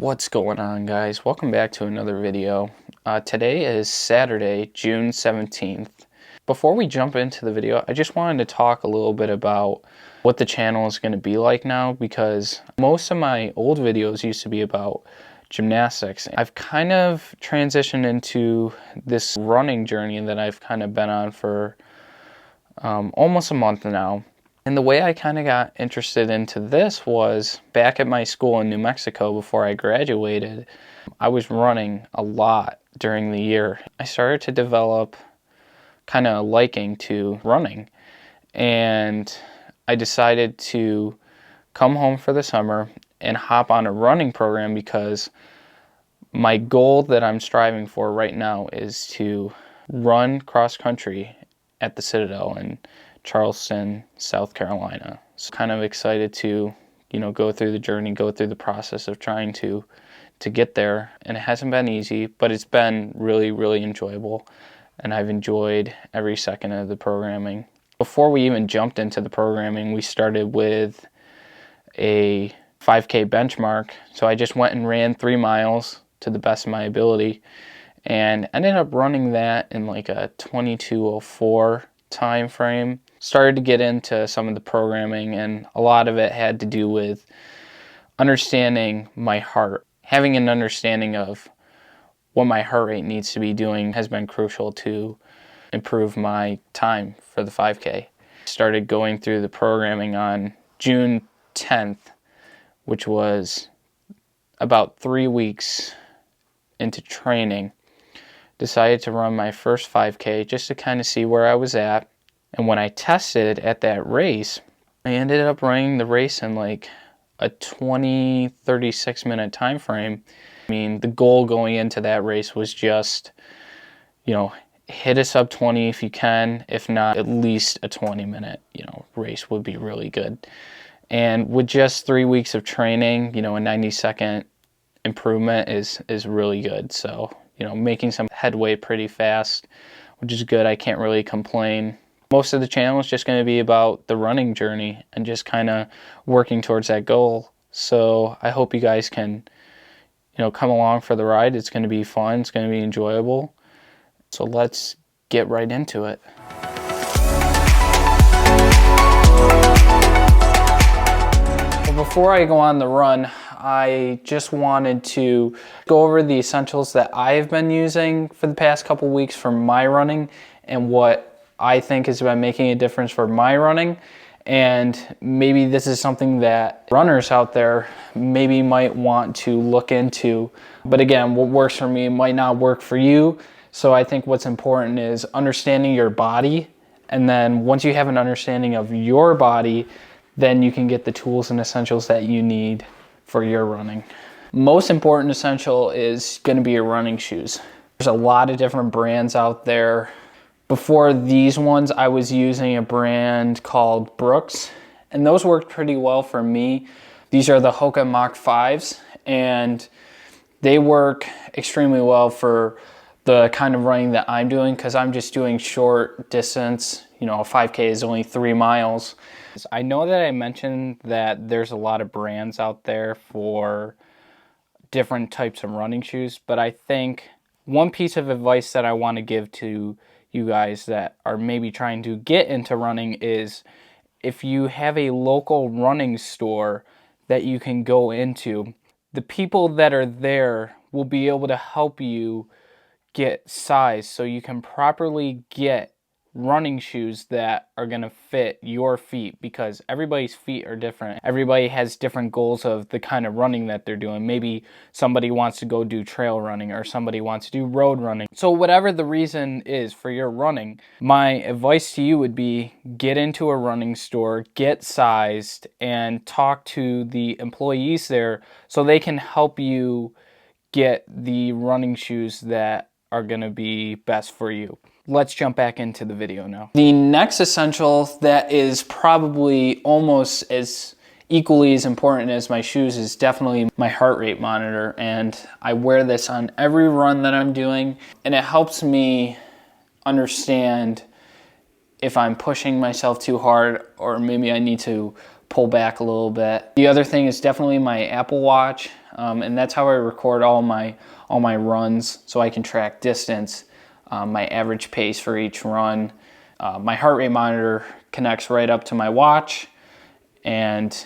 What's going on, guys? Welcome back to another video. Today is Saturday, June 17th. Before we jump into the video, I just wanted to talk a little bit about what the channel is going to be like now, because most of my old videos used to be about gymnastics. I've kind of transitioned into this running journey that I've kind of been on for almost a month now. And the way I kind of got interested into this was back at my school in New Mexico before I graduated. I was running a lot during the year. I started to develop kind of a liking to running, and I decided to come home for the summer and hop on a running program because my goal that I'm striving for right now is to run cross country at the Citadel in Charleston, South Carolina. So kind of excited to, go through the journey, go through the process of trying to get there. And it hasn't been easy, but it's been really, really enjoyable. And I've enjoyed every second of the programming. Before we even jumped into the programming, we started with a 5K benchmark. So I just went and ran 3 miles to the best of my ability and ended up running that in like a 22:04 time frame. Started to get into some of the programming, and a lot of it had to do with understanding my heart. Having an understanding of what my heart rate needs to be doing has been crucial to improve my time for the 5K. Started going through the programming on June 10th, which was about 3 weeks into training. Decided to run my first 5K just to kind of see where I was at. And when I tested at that race, I ended up running the race in like a 36 minute time frame. I mean, the goal going into that race was just, hit a sub 20 if you can. If not, at least a 20-minute, race would be really good. And with just 3 weeks of training, a 90-second improvement is really good. So, making some headway pretty fast, which is good. I can't really complain. Most of the channel is just going to be about the running journey and just kind of working towards that goal. So I hope you guys can, come along for the ride. It's going to be fun. It's going to be enjoyable. So let's get right into it. Well, before I go on the run, I just wanted to go over the essentials that I've been using for the past couple weeks for my running and what I think has been making a difference for my running. And maybe this is something that runners out there maybe might want to look into. But again, what works for me might not work for you. So I think what's important is understanding your body. And then once you have an understanding of your body, then you can get the tools and essentials that you need for your running. Most important essential is going to be your running shoes. There's a lot of different brands out there. Before these ones, I was using a brand called Brooks, and those worked pretty well for me. These are the Hoka Mach 5s, and they work extremely well for the kind of running that I'm doing, because I'm just doing short distance. A 5K is only 3 miles. I know that I mentioned that there's a lot of brands out there for different types of running shoes, but I think one piece of advice that I want to give to you guys that are maybe trying to get into running is if you have a local running store that you can go into, the people that are there will be able to help you get size so you can properly get running shoes that are going to fit your feet, because everybody's feet are different. Everybody has different goals of the kind of running that they're doing. Maybe somebody wants to go do trail running, or somebody wants to do road running. So whatever the reason is for your running, my advice to you would be get into a running store, get sized, and talk to the employees there so they can help you get the running shoes that are going to be best for you. Let's jump back into the video now. The next essential that is probably almost as equally as important as my shoes is definitely my heart rate monitor, and I wear this on every run that I'm doing, and it helps me understand if I'm pushing myself too hard, or maybe I need to pull back a little bit. The other thing is definitely my Apple Watch, and that's how I record all my runs, so I can track distance, my average pace for each run. My heart rate monitor connects right up to my watch, and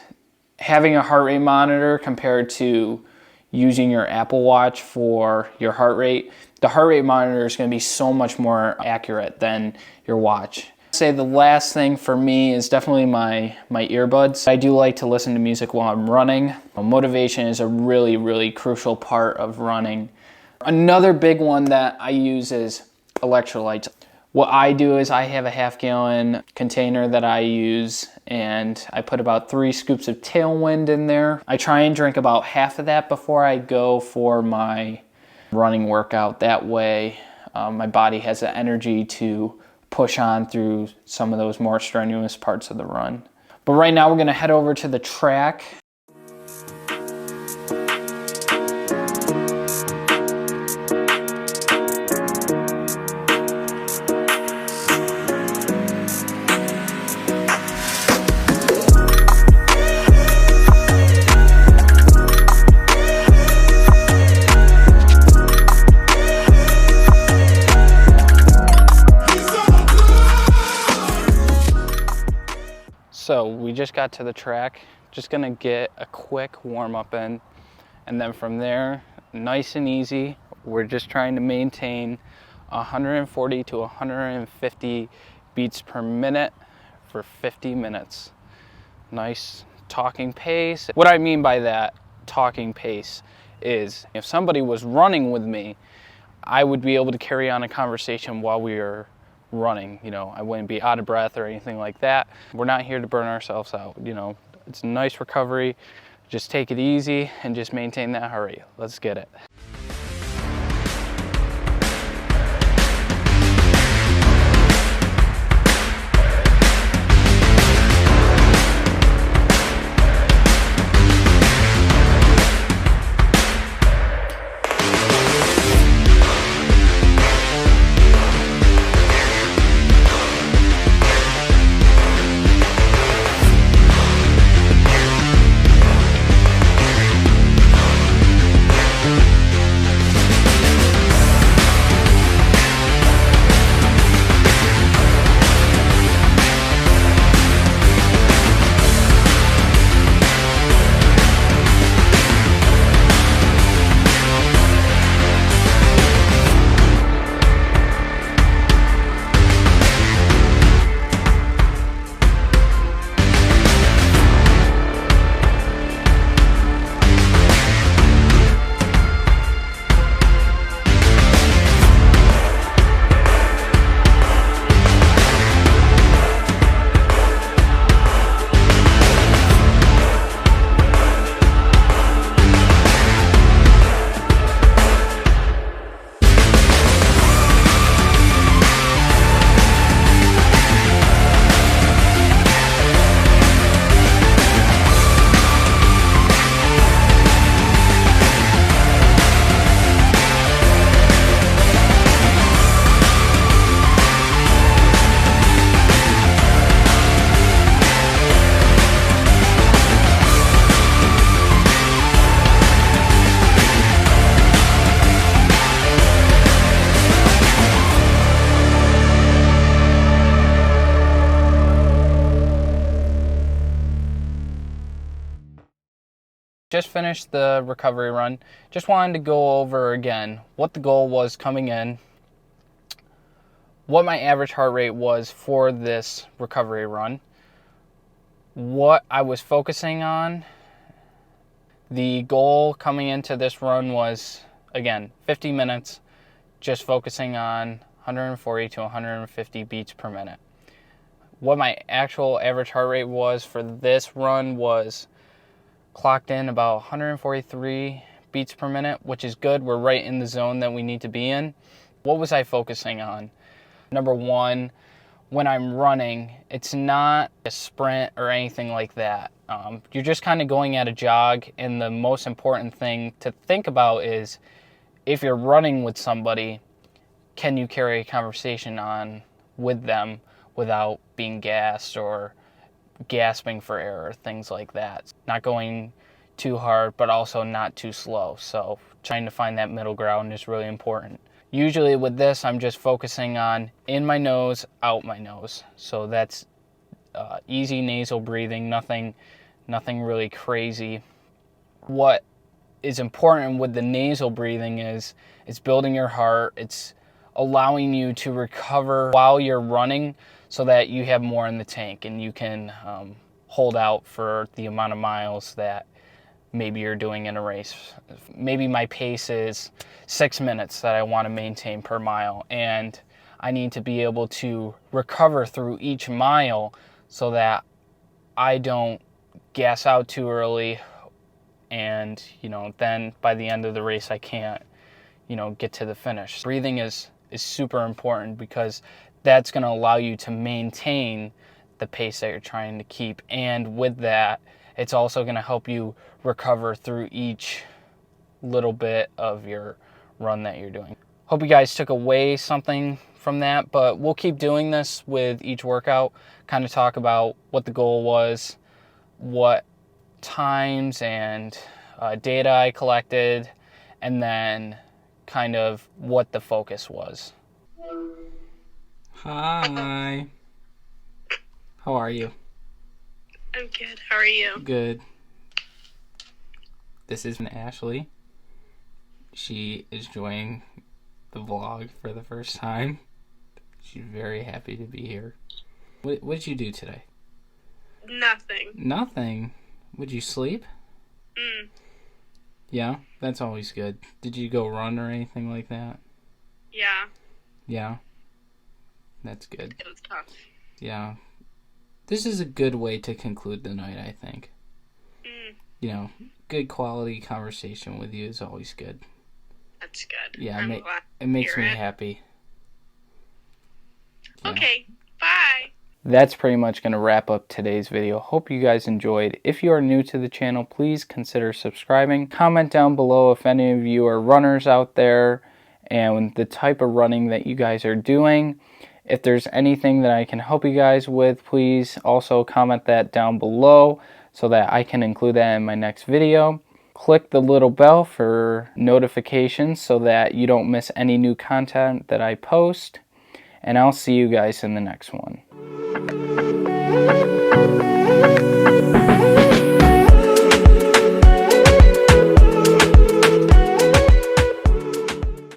having a heart rate monitor compared to using your Apple Watch for your heart rate, the heart rate monitor is going to be so much more accurate than your watch. I'd say the last thing for me is definitely my earbuds. I do like to listen to music while I'm running. Motivation is a really crucial part of running. Another big one that I use is electrolytes. What I do is I have a half-gallon container that I use, and I put about 3 scoops of Tailwind in there. I try and drink about half of that before I go for my running workout. That way my body has the energy to push on through some of those more strenuous parts of the run. But right now we're gonna head over to the track. So we just got to the track, just gonna get a quick warm up in, and then from there, nice and easy, we're just trying to maintain 140 to 150 beats per minute for 50 minutes. Nice talking pace. What I mean by that talking pace is if somebody was running with me, I would be able to carry on a conversation while we are running. You know, I wouldn't be out of breath or anything like that. We're not here to burn ourselves out. You know, it's a nice recovery. Just take it easy and just maintain that heart rate. Let's get it. Just finished the recovery run. Just wanted to go over again what the goal was coming in, what my average heart rate was for this recovery run, what I was focusing on. The goal coming into this run was, again, 50 minutes, just focusing on 140 to 150 beats per minute. What my actual average heart rate was for this run was clocked in about 143 beats per minute, which is good. We're right in the zone that we need to be in. What was I focusing on? Number one, when I'm running, it's not a sprint or anything like that. You're just kind of going at a jog, and the most important thing to think about is if you're running with somebody, can you carry a conversation on with them without being gassed or gasping for air, things like that. Not going too hard, but also not too slow. So trying to find that middle ground is really important. Usually with this, I'm just focusing on in my nose, out my nose. So that's easy nasal breathing, nothing really crazy. What is important with the nasal breathing is it's building your heart. It's allowing you to recover while you're running so that you have more in the tank and you can hold out for the amount of miles that maybe you're doing in a race. Maybe my pace is 6 minutes that I want to maintain per mile, and I need to be able to recover through each mile so that I don't gas out too early, and then by the end of the race I can't get to the finish. Breathing is super important because that's going to allow you to maintain the pace that you're trying to keep, and with that it's also going to help you recover through each little bit of your run that you're doing. Hope you guys took away something from that, but we'll keep doing this with each workout, kind of talk about what the goal was, what times and data I collected, and then kind of what the focus was. Hi. How are you? I'm good. How are you? Good. This is Ashley. She is joining the vlog for the first time. She's very happy to be here. What did you do today? Nothing. Nothing? Would you sleep? Yeah, that's always good. Did you go run or anything like that? Yeah. Yeah? That's good. It was tough. Yeah. This is a good way to conclude the night, I think. Good quality conversation with you is always good. That's good. Yeah, I'm glad it makes to me hear it. happy. Yeah. Okay, bye. That's pretty much going to wrap up today's video. Hope you guys enjoyed. If you are new to the channel, please consider subscribing. Comment down below if any of you are runners out there and the type of running that you guys are doing. If there's anything that I can help you guys with, please also comment that down below so that I can include that in my next video. Click the little bell for notifications so that you don't miss any new content that I post. And I'll see you guys in the next one.